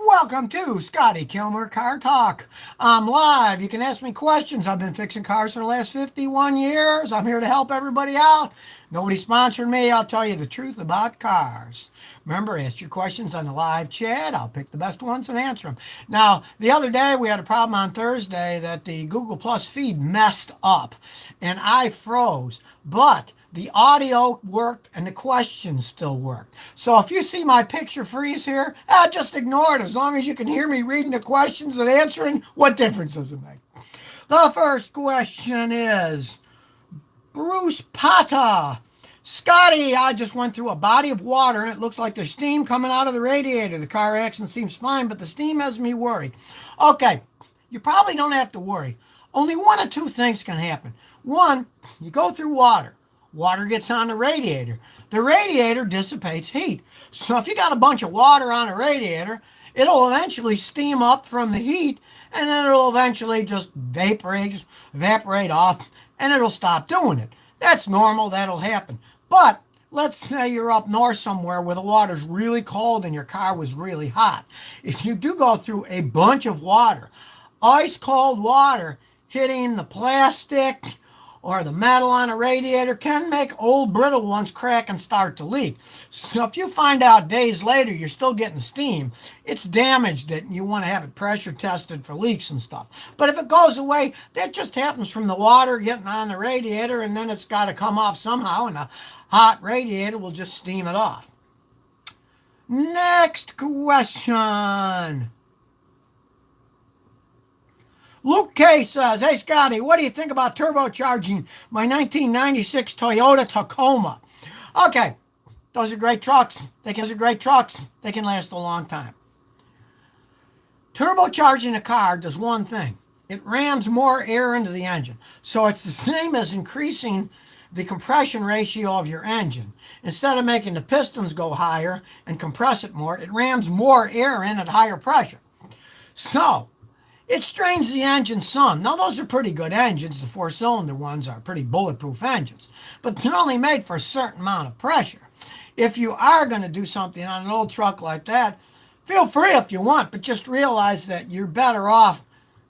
Welcome to Scotty Kilmer Car Talk. I'm live. You can ask me questions. I've been fixing cars for the last 51 years. I'm here to help everybody out. Nobody sponsored me. I'll tell you the truth about cars. Remember, ask your questions on the live chat. I'll pick the best ones and answer them. Now, the other day we had a problem on Thursday that the Google Plus feed messed up and I froze. But the audio worked and the questions still worked. So if you see my picture freeze here, just ignore it. As long as you can hear me reading the questions and answering, what difference does it make? The first question is Bruce Pata. Scotty, I just went through a body of water and it looks like there's steam coming out of the radiator. The car accident seems fine, but the steam has me worried. Okay, you probably don't have to worry. Only one of two things can happen. One, you go through water. Water gets on the radiator. The radiator dissipates heat. So if you got a bunch of water on a radiator, it'll eventually steam up from the heat and then it'll eventually just evaporate off and it'll stop doing it. That's normal. That'll happen. But let's say you're up north somewhere where the water's really cold and your car was really hot. If you do go through a bunch of water, ice cold water hitting the plastic or the metal on a radiator can make old brittle ones crack and start to leak. So if you find out days later you're still getting steam, it's damaged that you want to have it pressure tested for leaks and stuff. But if it goes away, that just happens from the water getting on the radiator and then it's got to come off somehow and the hot radiator will just steam it off. Next question. Luke K says, hey, Scotty, what do you think about turbocharging my 1996 Toyota Tacoma? Okay, those are great trucks. They can last a long time. Turbocharging a car does one thing. It rams more air into the engine. So it's the same as increasing the compression ratio of your engine. Instead of making the pistons go higher and compress it more, it rams more air in at higher pressure. So it strains the engine some. Now, those are pretty good engines. The four-cylinder ones are pretty bulletproof engines. But they're only made for a certain amount of pressure. If you are going to do something on an old truck like that, feel free if you want, but just realize that you're better off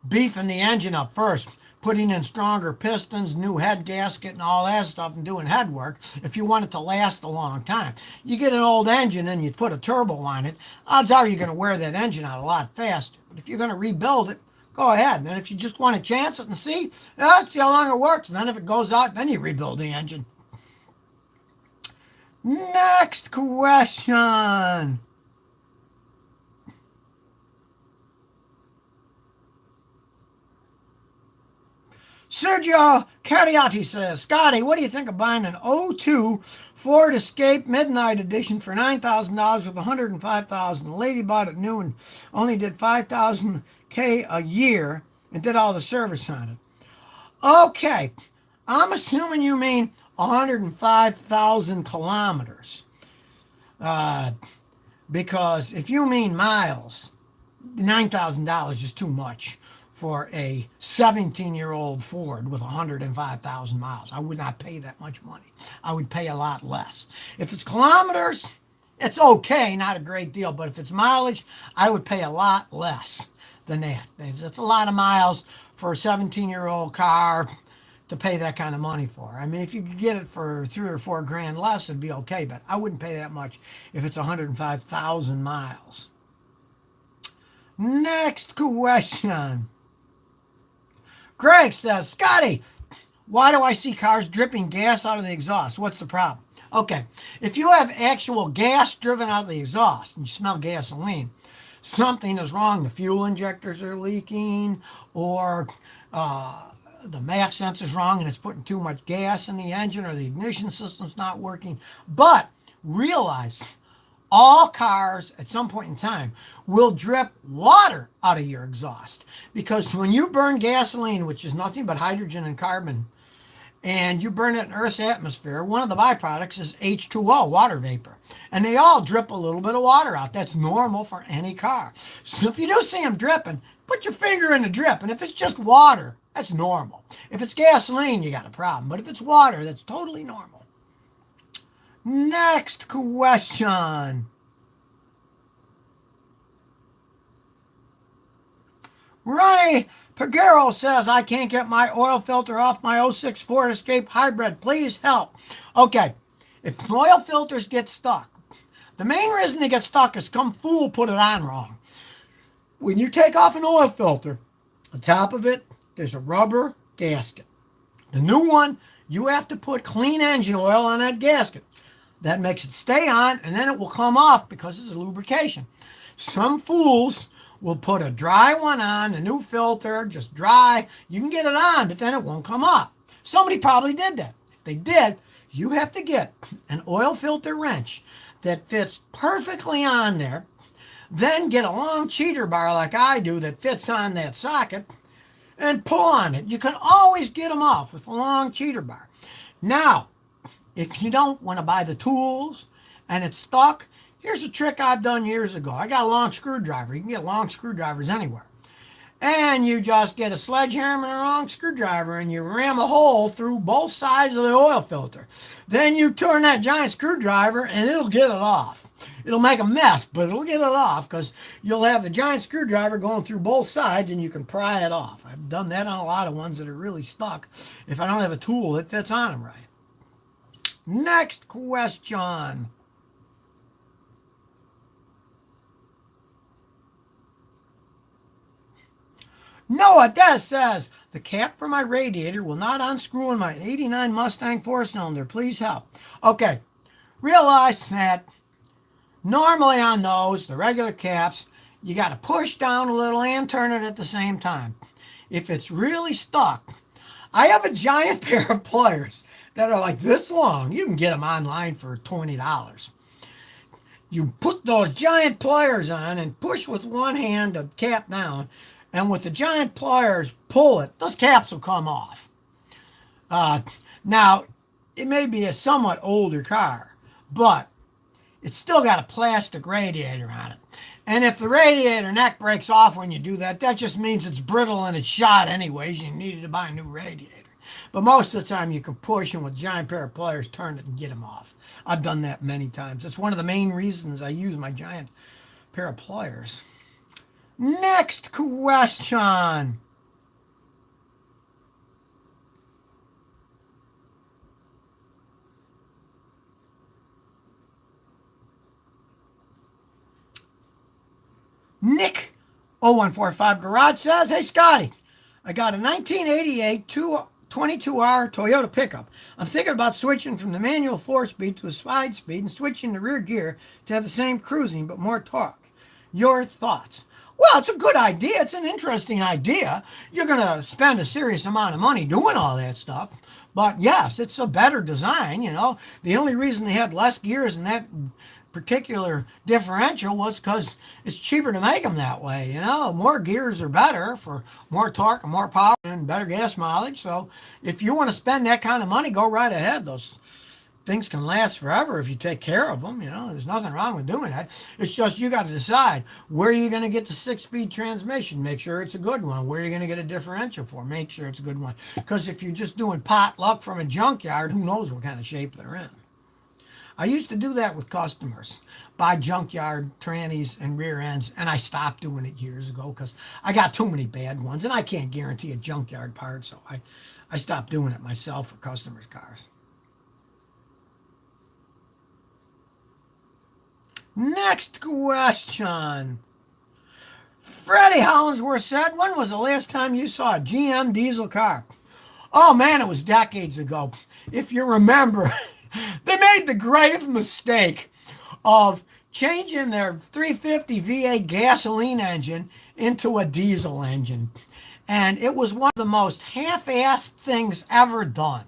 beefing the engine up first, putting in stronger pistons, new head gasket, and all that stuff, and doing head work if you want it to last a long time. You get an old engine and you put a turbo on it, odds are you're going to wear that engine out a lot faster. But if you're going to rebuild it, go ahead. And if you just want to chance it and see how long it works. And then if it goes out, then you rebuild the engine. Next question. Sergio Cariotti says, Scotty, what do you think of buying an '02 Ford Escape Midnight Edition for $9,000 with $105,000? The lady bought it new and only did $5,000 a year and did all the service on it. Okay, I'm assuming you mean 105,000 kilometers. Because if you mean miles, $9,000 is too much for a 17-year-old Ford with 105,000 miles. I would not pay that much money. I would pay a lot less. If it's kilometers, it's okay, not a great deal. But if it's mileage, I would pay a lot less than that. It's a lot of miles for a 17-year-old car to pay that kind of money for. I mean, if you could get it for $3 or $4 grand less, it'd be okay, but I wouldn't pay that much if it's 105,000 miles. Next question. Greg says, Scotty, why do I see cars dripping gas out of the exhaust? What's the problem? Okay, if you have actual gas driven out of the exhaust and you smell gasoline, something is wrong. The fuel injectors are leaking, or the MAF sensor's wrong and it's putting too much gas in the engine, or the ignition system's not working. But realize all cars at some point in time will drip water out of your exhaust, because when you burn gasoline, which is nothing but hydrogen and carbon, and you burn it in Earth's atmosphere, one of the byproducts is H2O, water vapor. And they all drip a little bit of water out. That's normal for any car. So if you do see them dripping, put your finger in the drip. And if it's just water, that's normal. If it's gasoline, you got a problem. But if it's water, that's totally normal. Next question. Ronnie Pagero says, I can't get my oil filter off my '06 Ford Escape Hybrid. Please help. Okay, if oil filters get stuck, the main reason they get stuck is some fool put it on wrong. When you take off an oil filter, on top of it, there's a rubber gasket. The new one, you have to put clean engine oil on that gasket. That makes it stay on, and then it will come off because it's a lubrication. Some fools will put a dry one on, a new filter, just dry. You can get it on, but then it won't come off. Somebody probably did that. If they did, you have to get an oil filter wrench that fits perfectly on there. Then get a long cheater bar like I do that fits on that socket and pull on it. You can always get them off with a long cheater bar. Now, if you don't want to buy the tools and it's stuck, here's a trick I've done years ago. I got a long screwdriver. You can get long screwdrivers anywhere. And you just get a sledgehammer and a long screwdriver and you ram a hole through both sides of the oil filter. Then you turn that giant screwdriver and it'll get it off. It'll make a mess, but it'll get it off because you'll have the giant screwdriver going through both sides and you can pry it off. I've done that on a lot of ones that are really stuck if I don't have a tool that fits on them right. Next question. Noah Des says, the cap for my radiator will not unscrew in my '89 Mustang 4-cylinder. Please help. Okay, realize that normally on those, the regular caps, you got to push down a little and turn it at the same time. If it's really stuck, I have a giant pair of pliers that are like this long. You can get them online for $20. You put those giant pliers on and push with one hand the cap down, and with the giant pliers, pull it. Those caps will come off. Now, it may be a somewhat older car, but it's still got a plastic radiator on it. And if the radiator neck breaks off when you do that, that just means it's brittle and it's shot anyways. You needed to buy a new radiator. But most of the time you can push and with a giant pair of pliers turn it and get them off. I've done that many times. That's one of the main reasons I use my giant pair of pliers. Next question. Nick 0145 Garage says, hey Scotty, I got a 1988 22R Toyota pickup. I'm thinking about switching from the manual 4-speed to a 5-speed and switching the rear gear to have the same cruising but more torque. Your thoughts? Well, it's a good idea. It's an interesting idea. You're going to spend a serious amount of money doing all that stuff. But yes, it's a better design, you know. The only reason they had less gears in that particular differential was because it's cheaper to make them that way, you know. More gears are better for more torque and more power and better gas mileage. So if you want to spend that kind of money, go right ahead. Those things can last forever if you take care of them, you know. There's nothing wrong with doing that. It's just you got to decide where you're going to get the 6-speed transmission. Make sure it's a good one. Where you're going to get a differential for. Make sure it's a good one. Because if you're just doing potluck from a junkyard, who knows what kind of shape they're in. I used to do that with customers, buy junkyard trannies and rear ends, and I stopped doing it years ago because I got too many bad ones, and I can't guarantee a junkyard part, so I stopped doing it myself for customers' cars. Next question. Freddie Hollingsworth said, when was the last time you saw a GM diesel car? Oh man, it was decades ago. If you remember, they made the grave mistake of changing their 350 V8 gasoline engine into a diesel engine. And it was one of the most half-assed things ever done.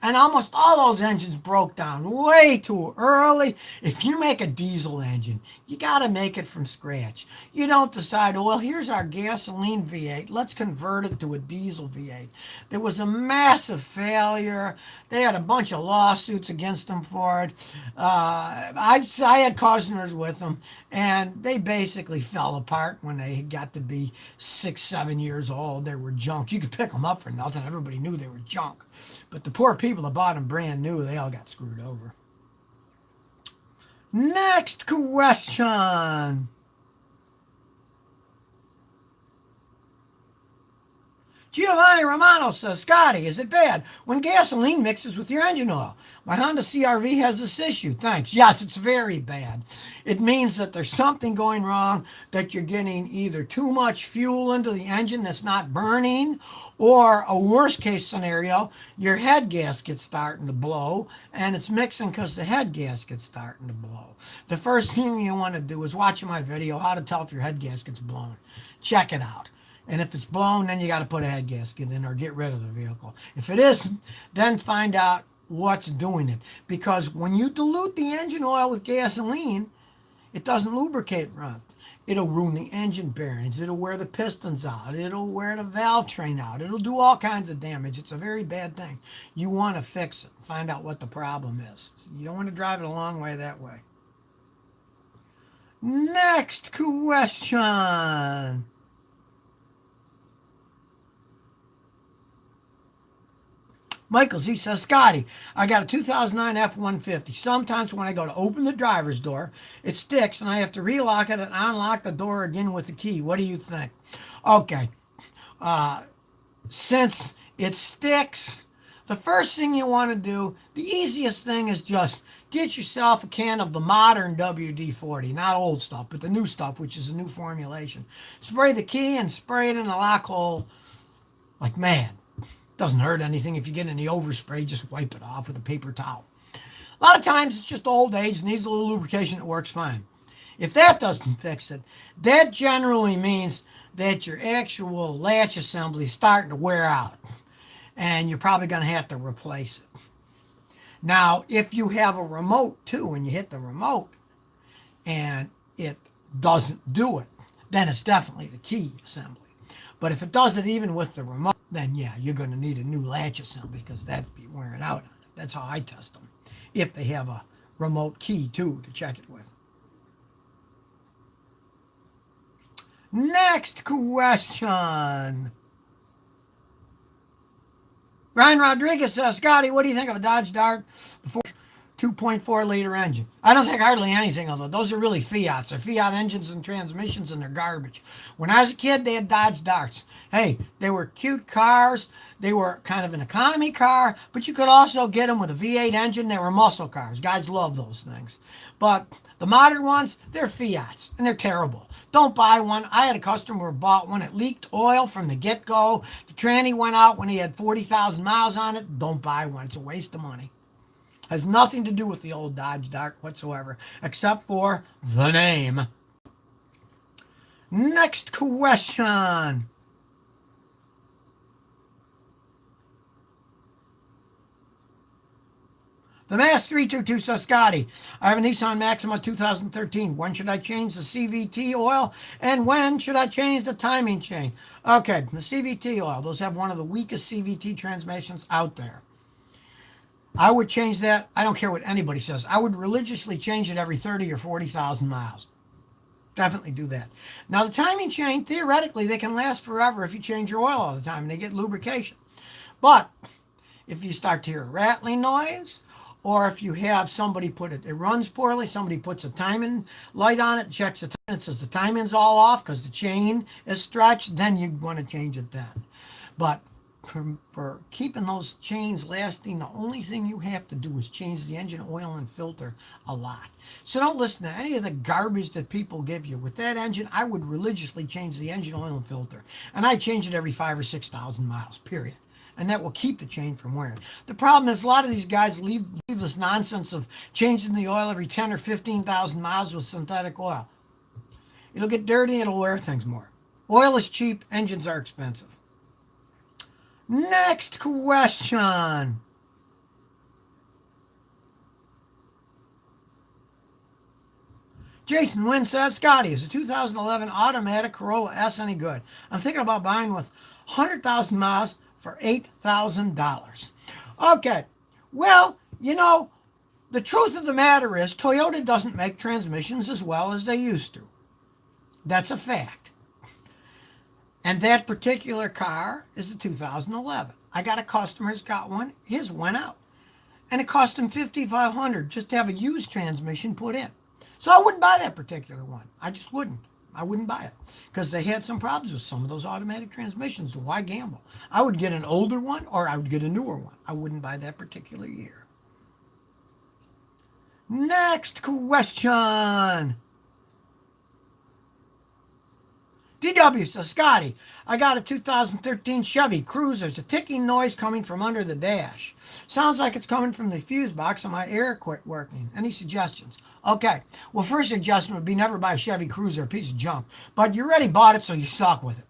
And almost all those engines broke down way too early. If you make a diesel engine, you got to make it from scratch. You don't decide, oh, well, here's our gasoline V8. Let's convert it to a diesel V8. There was a massive failure. They had a bunch of lawsuits against them for it. I had customers with them, and they basically fell apart when they got to be 6, 7 years old. They were junk. You could pick them up for nothing. Everybody knew they were junk. But the poor people that bought them brand new, they all got screwed over. Next question. Giovanni Romano says, Scotty, is it bad when gasoline mixes with your engine oil? My Honda CRV has this issue. Thanks. Yes, it's very bad. It means that there's something going wrong, that you're getting either too much fuel into the engine that's not burning, or a worst case scenario, your head gasket's starting to blow, and it's mixing because the head gasket's starting to blow. The first thing you want to do is watch my video, How to Tell If Your Head Gasket's Blown. Check it out. And if it's blown, then you got to put a head gasket in or get rid of the vehicle. If it isn't, then find out what's doing it. Because when you dilute the engine oil with gasoline, it doesn't lubricate right. It'll ruin the engine bearings. It'll wear the pistons out. It'll wear the valve train out. It'll do all kinds of damage. It's a very bad thing. You want to fix it. Find out what the problem is. You don't want to drive it a long way that way. Next question. Michael Z says, Scotty, I got a 2009 F-150. Sometimes when I go to open the driver's door, it sticks and I have to relock it and unlock the door again with the key. What do you think? Okay. Since it sticks, the first thing you want to do, the easiest thing is just get yourself a can of the modern WD-40, not old stuff, but the new stuff, which is a new formulation. Spray the key and spray it in the lock hole like mad. Doesn't hurt anything. If you get any overspray, just wipe it off with a paper towel. A lot of times it's just old age and needs a little lubrication. It works fine. If that doesn't fix it, that generally means that your actual latch assembly is starting to wear out and you're probably going to have to replace it. Now, if you have a remote too and you hit the remote and it doesn't do it, then it's definitely the key assembly. But if it does it even with the remote, then yeah, you're going to need a new latch assembly because that's be wearing out on it. That's how I test them. If they have a remote key too to check it with. Next question. Ryan Rodriguez says, Scotty, what do you think of a Dodge Dart before 2.4 liter engine? I don't think hardly anything of it. Those are really Fiats. They're Fiat engines and transmissions and they're garbage. When I was a kid, they had Dodge Darts. Hey, they were cute cars. They were kind of an economy car, but you could also get them with a V8 engine. They were muscle cars. Guys love those things. But the modern ones, they're Fiats and they're terrible. Don't buy one. I had a customer who bought one. It leaked oil from the get-go. The tranny went out when he had 40,000 miles on it. Don't buy one. It's a waste of money. Has nothing to do with the old Dodge Dart whatsoever, except for the name. Next question. The Mass 322 says, Scotty, I have a Nissan Maxima 2013. When should I change the CVT oil? And when should I change the timing chain? Okay, the CVT oil, those have one of the weakest CVT transmissions out there. I would change that. I don't care what anybody says. I would religiously change it every 30 or 40,000 miles. Definitely do that. Now, the timing chain, theoretically, they can last forever if you change your oil all the time and they get lubrication. But if you start to hear a rattling noise, or if you have somebody put it runs poorly, somebody puts a timing light on it, checks the time, it says the timing's all off because the chain is stretched, then you want to change it then. But for keeping those chains lasting, the only thing you have to do is change the engine oil and filter a lot. So don't listen to any of the garbage that people give you. With that engine, I would religiously change the engine oil and filter. And I change it every 5,000 or 6,000 miles, period. And that will keep the chain from wearing. The problem is a lot of these guys leave this nonsense of changing the oil every 10 or 15,000 miles with synthetic oil. It'll get dirty and it'll wear things more. Oil is cheap, engines are expensive. Next question. Jason Wynn says, Scotty, is a 2011 automatic Corolla S any good? I'm thinking about buying with 100,000 miles for $8,000. Okay, well, you know, the truth of the matter is Toyota doesn't make transmissions as well as they used to. That's a fact. And that particular car is a 2011. I got a customer who's got one. His went out. And it cost him $5,500 just to have a used transmission put in. So I wouldn't buy that particular one. I just wouldn't. I wouldn't buy it because they had some problems with some of those automatic transmissions. So why gamble? I would get an older one or I would get a newer one. I wouldn't buy that particular year. Next question. DW says, Scotty, I got a 2013 Chevy Cruiser. There's a ticking noise coming from under the dash. Sounds like it's coming from the fuse box and my air quit working. Any suggestions? Okay. Well, first suggestion would be never buy a Chevy Cruiser, a piece of junk. But you already bought it, so you're stuck with it.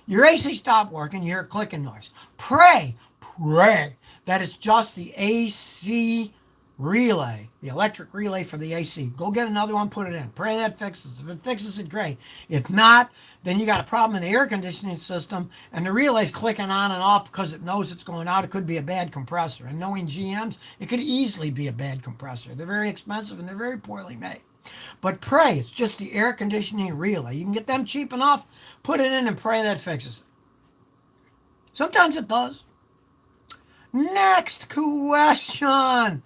Your AC stopped working, you hear a clicking noise. Pray that it's just the AC relay, the electric relay for the AC. Go get another one, put it in. Pray that fixes it. If it fixes it, great. If not, then you got a problem in the air conditioning system and the relay's clicking on and off because it knows it's going out. It could be a bad compressor. And knowing GMs, it could easily be a bad compressor. They're very expensive and they're very poorly made. But pray it's just the air conditioning relay. You can get them cheap enough, put it in and pray that fixes it. Sometimes it does. Next question.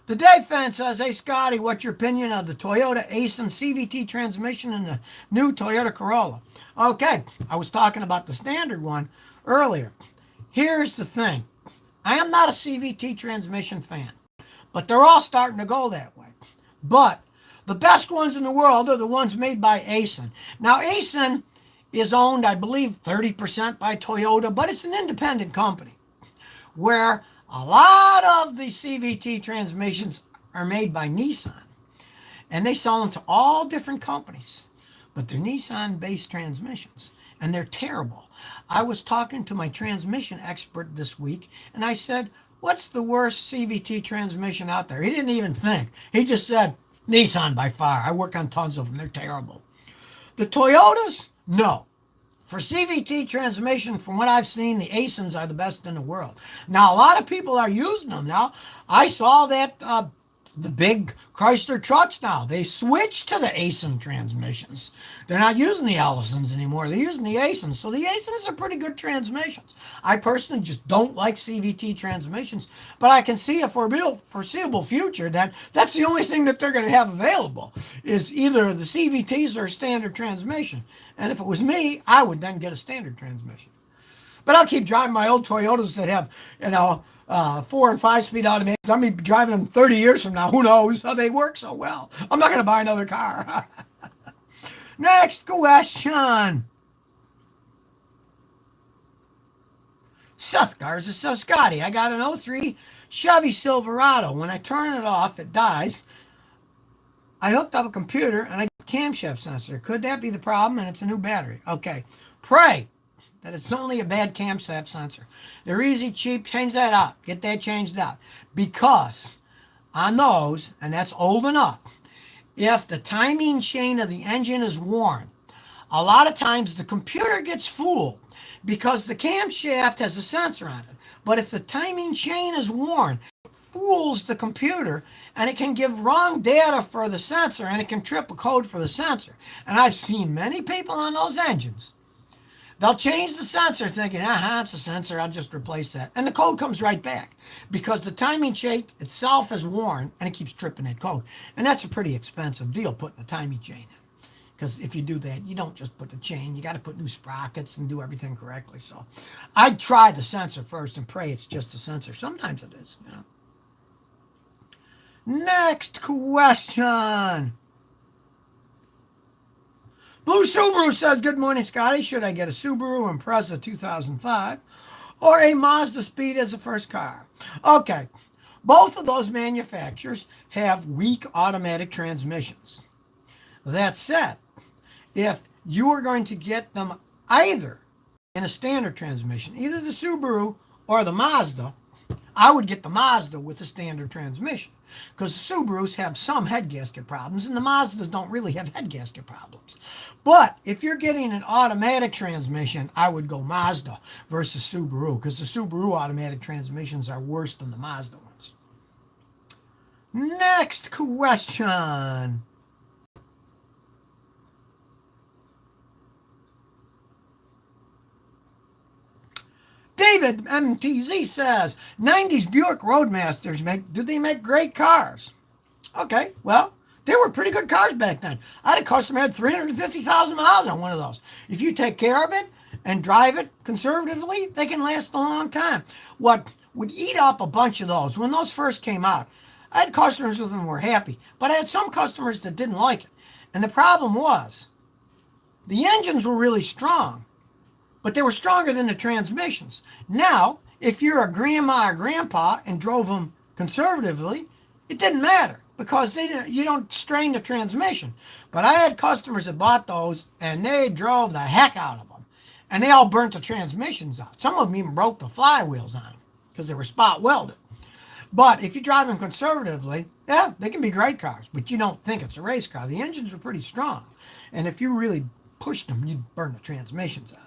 The Dave fan says, hey, Scotty, what's your opinion of the Toyota Aisin CVT transmission in the new Toyota Corolla? Okay, I was talking about the standard one earlier. Here's the thing. I am not a CVT transmission fan, but they're all starting to go that way. But the best ones in the world are the ones made by Aisin. Now, Aisin is owned, I believe, 30% by Toyota, but it's an independent company where a lot of the CVT transmissions are made by Nissan, and they sell them to all different companies, but they're Nissan-based transmissions, and they're terrible. I was talking to my transmission expert this week, and I said, what's the worst CVT transmission out there? He didn't even think. He just said, Nissan by far. I work on tons of them. They're terrible. The Toyotas? No. For CVT transmission, from what I've seen, the Aisins are the best in the world. Now, a lot of people are using them now. I saw that the big Chrysler trucks now, they switched to the Aisin transmissions. They're not using the Allisons anymore. They're using the Aisins. So the Aisins are pretty good transmissions. I personally just don't like CVT transmissions, but I can see a foreseeable future that that's the only thing that they're going to have available is either the CVTs or a standard transmission. And if it was me, I would then get a standard transmission. But I'll keep driving my old Toyotas that have, 4 and 5 speed automatics. I'll be driving them 30 years from now. Who knows how they work so well? I'm not going to buy another car. Next question. Seth Garza says, Scotty, I got an '03 Chevy Silverado. When I turn it off, it dies. I hooked up a computer and I got a camshaft sensor. Could that be the problem? And it's a new battery. Okay. Pray that it's only a bad camshaft sensor. They're easy, cheap. Change that out. Get that changed out. Because on those, and that's old enough, if the timing chain of the engine is worn, a lot of times the computer gets fooled because the camshaft has a sensor on it. But if the timing chain is worn, it fools the computer and it can give wrong data for the sensor and it can trip a code for the sensor. And I've seen many people on those engines. They'll change the sensor thinking, it's a sensor, I'll just replace that. And the code comes right back because the timing chain itself is worn and it keeps tripping that code. And that's a pretty expensive deal, putting a timing chain in. Because if you do that, you don't just put the chain. You got to put new sprockets and do everything correctly. So I'd try the sensor first and pray it's just a sensor. Sometimes it is, Next question. Blue Subaru says, good morning, Scotty. Should I get a Subaru Impreza 2005 or a Mazda Speed as a first car? Okay. Both of those manufacturers have weak automatic transmissions. That said, if you are going to get them either in a standard transmission, either the Subaru or the Mazda, I would get the Mazda with the standard transmission because the Subarus have some head gasket problems and the Mazdas don't really have head gasket problems. But if you're getting an automatic transmission, I would go Mazda versus Subaru because the Subaru automatic transmissions are worse than the Mazda ones. Next question. David MTZ says, 90s Buick Roadmasters do they make great cars? Okay, well, They were pretty good cars back then. I had a customer who had 350,000 miles on one of those. If you take care of it and drive it conservatively, they can last a long time. What would eat up a bunch of those, when those first came out, I had customers with them who were happy, but I had some customers that didn't like it. And the problem was, the engines were really strong, but they were stronger than the transmissions. Now, if you're a grandma or grandpa and drove them conservatively, it didn't matter because you don't strain the transmission. But I had customers that bought those and they drove the heck out of them. And they all burnt the transmissions out. Some of them even broke the flywheels on them because they were spot welded. But if you drive them conservatively, yeah, they can be great cars, but you don't think it's a race car. The engines are pretty strong. And if you really pushed them, you'd burn the transmissions out.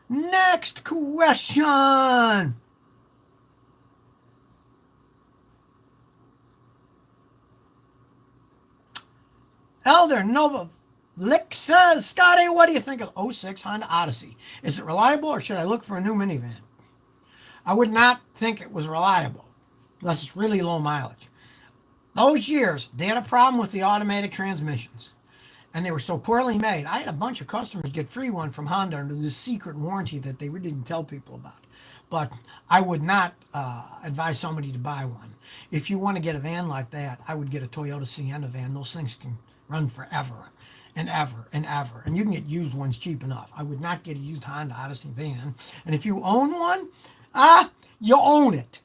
Next question. Elder Nova Lick says, Scotty, what do you think of '06 Honda Odyssey? Is it reliable or should I look for a new minivan? I would not think it was reliable unless it's really low mileage. Those years, they had a problem with the automatic transmissions. And they were so poorly made. I had a bunch of customers get free one from Honda under this secret warranty that they really didn't tell people about. But I would not advise somebody to buy one. If you want to get a van like that, I would get a Toyota Sienna van. Those things can run forever and ever and ever. And you can get used ones cheap enough. I would not get a used Honda Odyssey van. And if you own one, you own it.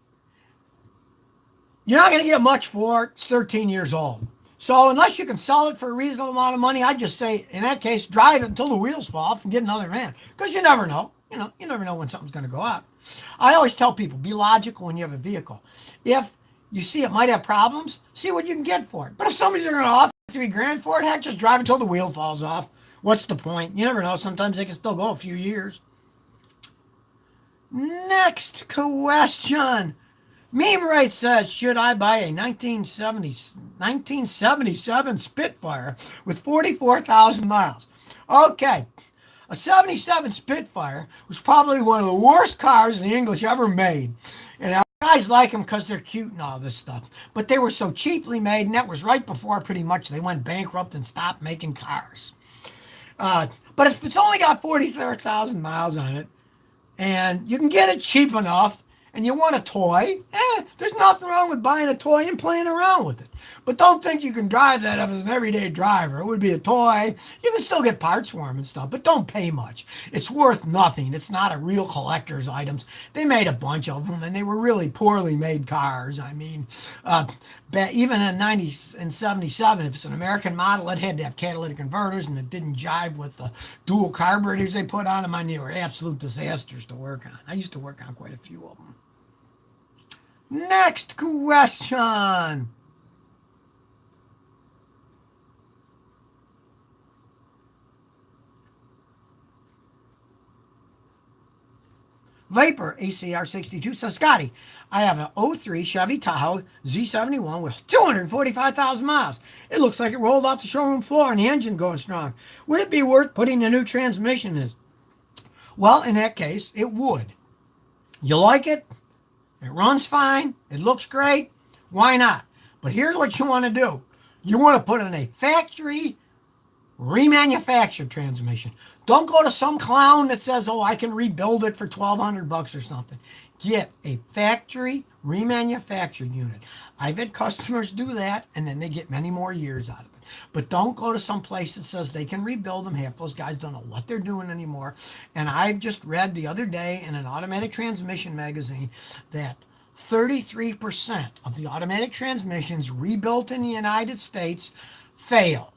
You're not going to get much for it. It's 13 years old. So unless you can sell it for a reasonable amount of money, I'd just say, in that case, drive it until the wheels fall off and get another van. Because you never know. You never know when something's going to go out. I always tell people, be logical when you have a vehicle. If you see it might have problems, see what you can get for it. But if somebody's going to offer $3,000 for it, heck, just drive until the wheel falls off. What's the point? You never know. Sometimes they can still go a few years. Next question. Meme Right says, should I buy a 1977 Spitfire with 44,000 miles? Okay, a 77 Spitfire was probably one of the worst cars the English ever made. And guys like them because they're cute and all this stuff. But they were so cheaply made, and that was right before pretty much they went bankrupt and stopped making cars. But if it's only got 44,000 miles on it, and you can get it cheap enough, and you want a toy, there's nothing wrong with buying a toy and playing around with it. But don't think you can drive that as an everyday driver. It would be a toy. You can still get parts for them and stuff, but don't pay much. It's worth nothing. It's not a real collector's items. They made a bunch of them, and they were really poorly made cars. I mean, even in 77, if it's an American model, it had to have catalytic converters, and it didn't jive with the dual carburetors they put on them. I mean, they were absolute disasters to work on. I used to work on quite a few of them. Next question. Vapor ACR62 says, Scotty, I have an '03 Chevy Tahoe Z71 with 245,000 miles. It looks like it rolled off the showroom floor and the engine going strong. Would it be worth putting a new transmission in? Well, in that case, it would. You like it? It runs fine. It looks great. Why not? But here's what you want to do. You want to put in a factory remanufactured transmission. Don't go to some clown that says, oh, I can rebuild it for $1,200 or something. Get a factory remanufactured unit. I've had customers do that, and then they get many more years out of it. But don't go to some place that says they can rebuild them. Half those guys don't know what they're doing anymore. And I've just read the other day in an automatic transmission magazine that 33% of the automatic transmissions rebuilt in the United States fail.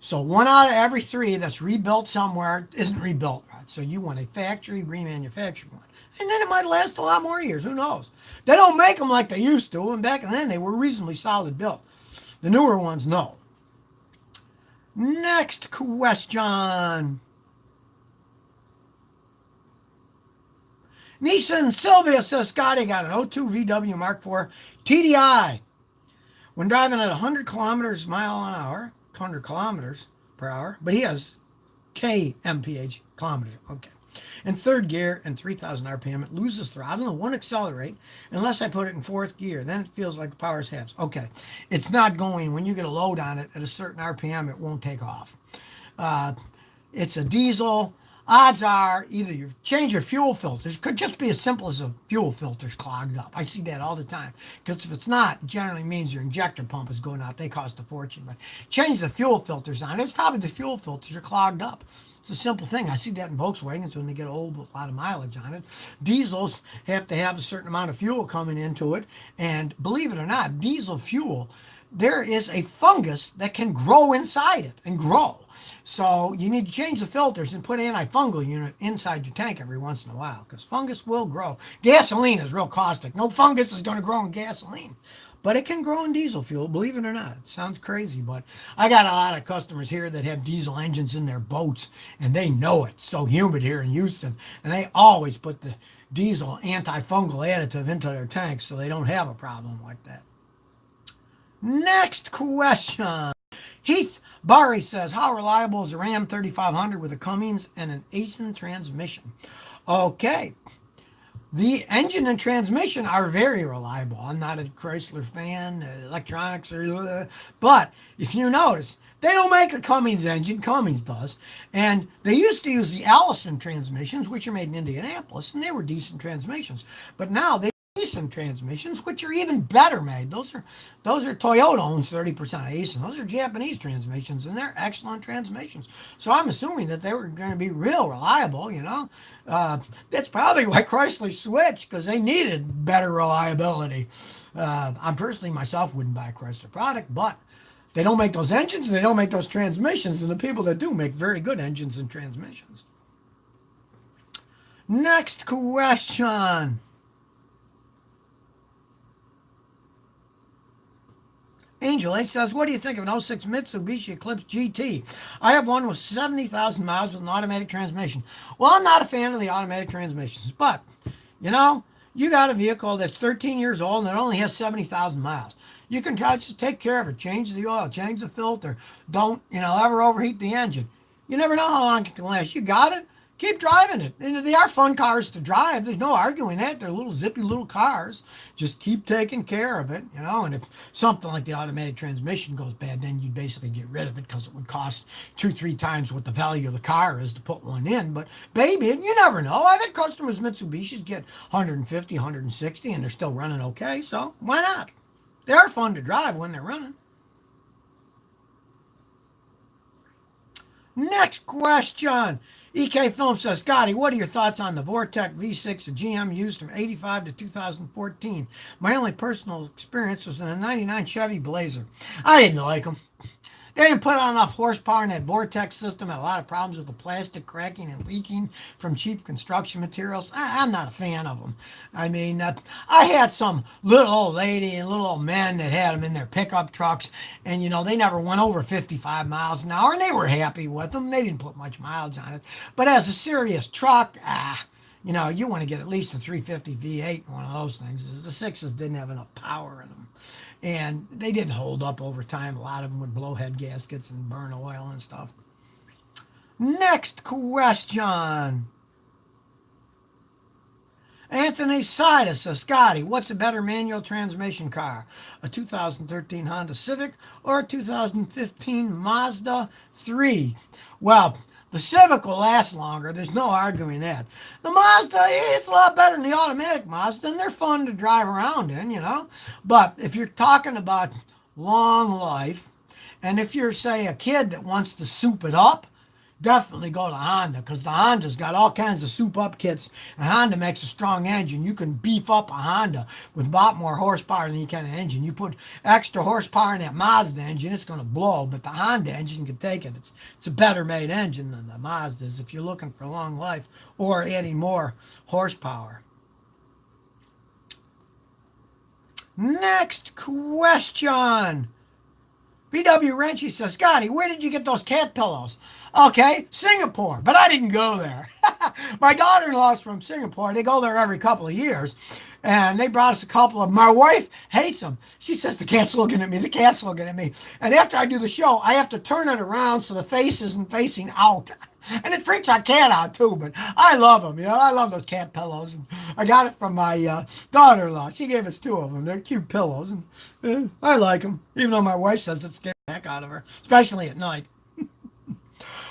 So 1 out of every 3 that's rebuilt somewhere isn't rebuilt right. So you want a factory remanufactured one. And then it might last a lot more years. Who knows? They don't make them like they used to. And back then they were reasonably solid built. The newer ones, no. Next question. Nissan Sylvia says, Scotty got an '02 VW Mark IV TDI. When driving at 100 kilometers mile an hour, 100 kilometers per hour, but he has kmph kilometers. Okay. In third gear and 3,000 RPM, it loses throttle and won't accelerate unless I put it in fourth gear. Then it feels like the power's halves. Okay, it's not going, when you get a load on it at a certain RPM, it won't take off. Uh, it's a diesel. Odds are either you change your fuel filters. It could just be as simple as a fuel filter's clogged up. I see that all the time. Because if it's not, it generally means your injector pump is going out. They cost a fortune. But change the fuel filters on it. It's probably the fuel filters are clogged up. It's a simple thing. I see that in Volkswagens when they get old with a lot of mileage on it. Diesels have to have a certain amount of fuel coming into it. And believe it or not, diesel fuel, there is a fungus that can grow inside it and grow. So you need to change the filters and put an antifungal unit inside your tank every once in a while because fungus will grow. Gasoline is real caustic. No fungus is going to grow in gasoline. But it can grow in diesel fuel, believe it or not. It sounds crazy, but I got a lot of customers here that have diesel engines in their boats, and they know it's so humid here in Houston, and they always put the diesel antifungal additive into their tanks so they don't have a problem like that. Next question. Heath Barry says, how reliable is a Ram 3500 with a Cummins and an Aisin transmission? Okay. The engine and transmission are very reliable. I'm not a Chrysler fan, electronics, but if you notice, they don't make a Cummins engine. Cummins does. And they used to use the Allison transmissions, which are made in Indianapolis, and they were decent transmissions. But now they Aisin transmissions, which are even better made. Those are Toyota owns 30% of Aisin. Those are Japanese transmissions, and they're excellent transmissions. So I'm assuming that they were going to be real reliable. That's probably why Chrysler switched because they needed better reliability. I personally myself wouldn't buy a Chrysler product, but they don't make those engines, and they don't make those transmissions, and the people that do make very good engines and transmissions. Next question. Angel H says, what do you think of an '06 Mitsubishi Eclipse GT? I have one with 70,000 miles with an automatic transmission. Well, I'm not a fan of the automatic transmissions, but, you got a vehicle that's 13 years old and it only has 70,000 miles. You can try to just take care of it, change the oil, change the filter. Don't, ever overheat the engine. You never know how long it can last. You got it? Keep driving it. And they are fun cars to drive. There's no arguing that. They're little zippy little cars. Just keep taking care of it, And if something like the automatic transmission goes bad, then you basically get rid of it because it would cost 2-3 times what the value of the car is to put one in. But baby, you never know. I've had customers Mitsubishis get 150, 160, and they're still running okay. So why not? They are fun to drive when they're running. Next question. EK Film says, Scotty, what are your thoughts on the Vortec V6 that GM used from 85 to 2014? My only personal experience was in a 99 Chevy Blazer. I didn't like them. They didn't put on enough horsepower in that Vortex system. Had a lot of problems with the plastic cracking and leaking from cheap construction materials. I'm not a fan of them. I mean, I had some little old lady and little old men that had them in their pickup trucks, and they never went over 55 miles an hour, and they were happy with them. They didn't put much mileage on it. But as a serious truck, you want to get at least a 350 V8 in one of those things. The sixes didn't have enough power in them. And they didn't hold up over time. A lot of them would blow head gaskets and burn oil and stuff. Next question. Anthony Sidus says, Scotty, what's a better manual transmission car? A 2013 Honda Civic or a 2015 Mazda 3? Well, the Civic will last longer. There's no arguing that. The Mazda, it's a lot better than the automatic Mazda, and they're fun to drive around in, But if you're talking about long life, and if you're, say, a kid that wants to soup it up, definitely go to Honda, because the Honda's got all kinds of soup-up kits, and Honda makes a strong engine. You can beef up a Honda with a lot more horsepower than you can an engine. You put extra horsepower in that Mazda engine, it's going to blow, but the Honda engine can take it. It's a better-made engine than the Mazdas if you're looking for long life or adding more horsepower. Next question. BW Wrenchy says, Scotty, where did you get those cat pillows? Okay, Singapore, but I didn't go there. My daughter-in-law's from Singapore. They go there every couple of years. And they brought us a couple of them. My wife hates them. She says, the cat's looking at me, the cat's looking at me. And after I do the show, I have to turn it around so the face isn't facing out. And it freaks our cat out too, but I love them. I love those cat pillows. And I got it from my daughter-in-law. She gave us two of them. They're cute pillows, and I like them, even though my wife says it scares the heck out of her, especially at night.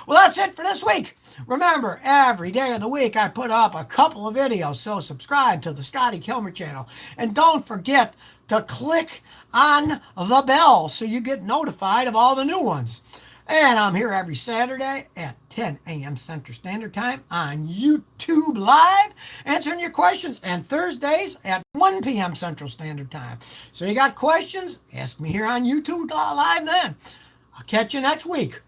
Well, that's it for this week. Remember, every day of the week I put up a couple of videos, so subscribe to the Scotty Kilmer channel. And don't forget to click on the bell so you get notified of all the new ones. And I'm here every Saturday at 10 a.m. Central Standard Time on YouTube Live, answering your questions, and Thursdays at 1 p.m. Central Standard Time. So you got questions? Ask me here on YouTube Live then. I'll catch you next week.